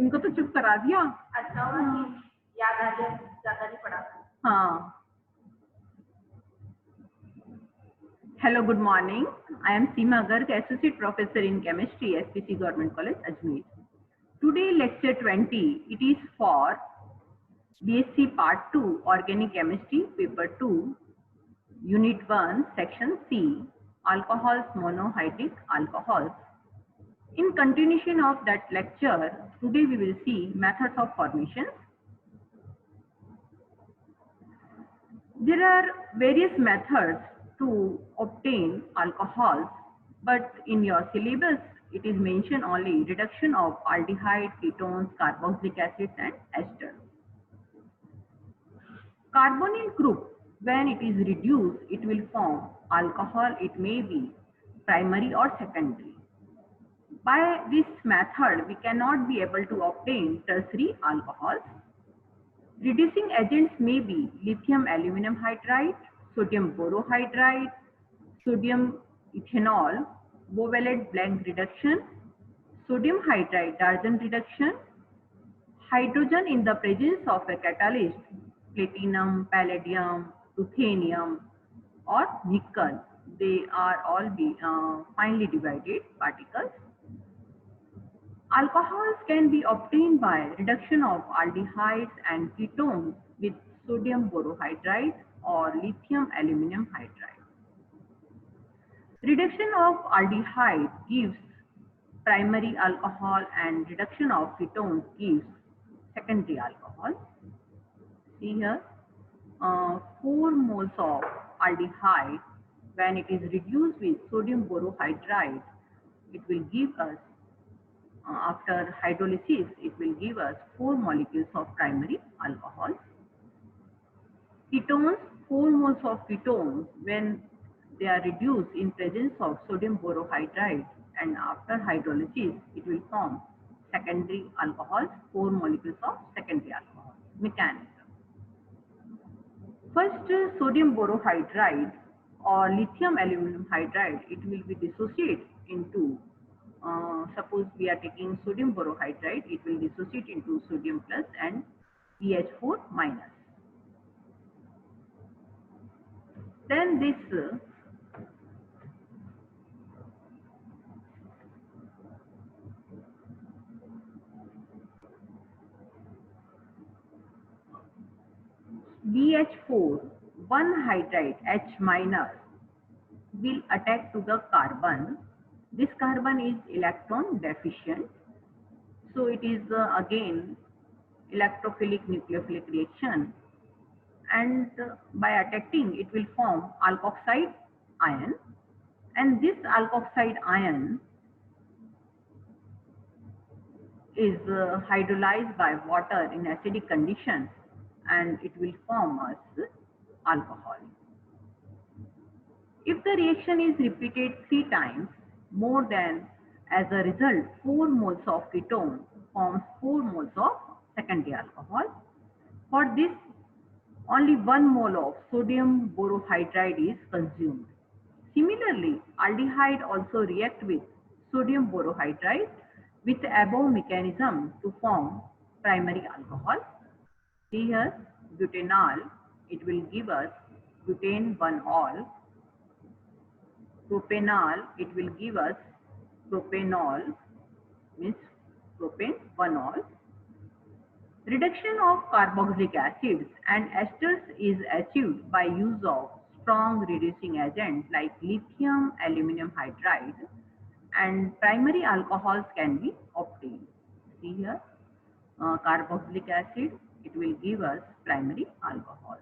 इनको तो चुप करा दिया। अच्छा होगा कि याद आ जाए, ज्यादा नहीं पढ़ा। हाँ। Hello, good morning. I am Seema Garg, Associate Professor in Chemistry, SPC Government College, Ajmer. Today, lecture 20. It is for BSc Part 2, Organic Chemistry, Paper 2, Unit 1, Section C, Alcohols, Monohydrate Alcohols. In continuation of that lecture, today we will see methods of formation. There are various methods to obtain alcohols, but in your syllabus it is mentioned only reduction of aldehyde, ketones, carboxylic acids and esters. Carbonyl group, when it is reduced, it will form alcohol. It may be primary or secondary. By this method, we cannot be able to obtain tertiary alcohols. Reducing agents may be lithium aluminum hydride, sodium borohydride, sodium ethanol, Bovalent blank reduction, sodium hydride Darjan reduction, hydrogen in the presence of a catalyst, platinum, palladium, ruthenium or nickel. They are all finely divided particles. Alcohols can be obtained by reduction of aldehydes and ketones with sodium borohydride or lithium aluminum hydride. Reduction of aldehyde gives primary alcohol and reduction of ketones gives secondary alcohol. See here, 4 moles of aldehyde, when it is reduced with sodium borohydride, it will give us after hydrolysis, it will give us 4 molecules of primary alcohol. Ketones, 4 moles of ketones, when they are reduced in presence of sodium borohydride and after hydrolysis, it will form secondary alcohols, 4 molecules of secondary alcohol. Mechanism. First, sodium borohydride or lithium aluminum hydride, it will be dissociated into suppose we are taking sodium borohydride, it will dissociate into sodium plus and BH4 minus. Then this BH4 1 hydride H minus will attack to the carbon. This carbon is electron deficient, so it is again electrophilic nucleophilic reaction, and by attacking it will form alkoxide ion, and this alkoxide ion is hydrolyzed by water in acidic conditions and it will form as alcohol. If the reaction is repeated 3 times more than, as a result 4 moles of ketone forms 4 moles of secondary alcohol. For this, only 1 mole of sodium borohydride is consumed. Similarly, aldehyde also react with sodium borohydride with above mechanism to form primary alcohol. See here, butanol, it will give us butane 1-ol. Propanol, it will give us propanol, means propane 1-ol. Reduction of carboxylic acids and esters is achieved by use of strong reducing agent like lithium aluminum hydride, and primary alcohols can be obtained. See here, carboxylic acid, it will give us primary alcohol.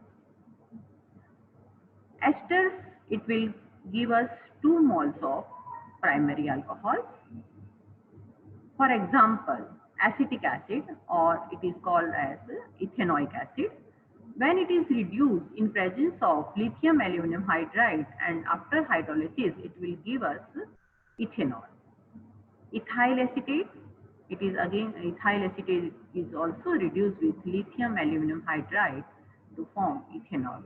Esters, it will give us 2 moles of primary alcohol. For example, acetic acid, or it is called as ethanoic acid, when it is reduced in presence of lithium aluminum hydride and after hydrolysis, it will give us ethanol. Ethyl acetate, it is again, ethyl acetate is also reduced with lithium aluminum hydride to form ethanol.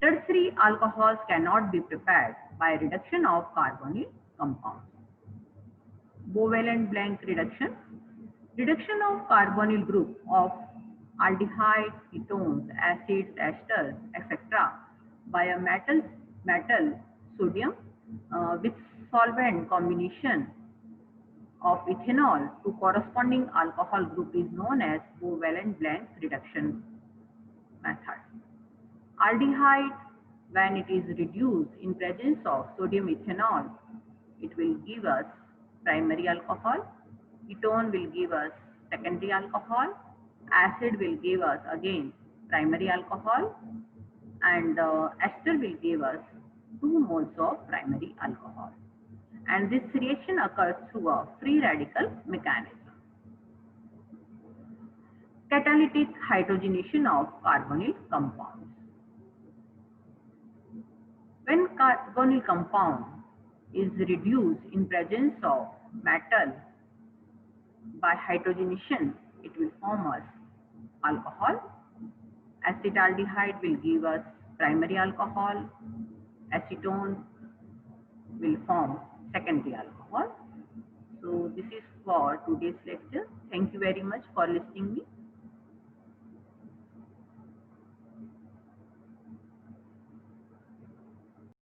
Tertiary alcohols cannot be prepared by reduction of carbonyl compounds. Bovalent blank reduction. Reduction of carbonyl group of aldehydes, ketones, acids, esters, etc. by a metal sodium with solvent combination of ethanol to corresponding alcohol group is known as covalent blend reduction method. Aldehyde, when it is reduced in presence of sodium ethanol, it will give us primary alcohol. Ketone will give us secondary alcohol. Acid will give us again primary alcohol, and ester will give us 2 moles of primary alcohol. And this reaction occurs through a free radical mechanism. Catalytic hydrogenation of carbonyl compounds. When carbonyl compound is reduced in presence of metal by hydrogenation, it will form as alcohol. Acetaldehyde will give us primary alcohol. Acetone will form secondary alcohol. So this is for today's lecture. Thank you very much for listening me.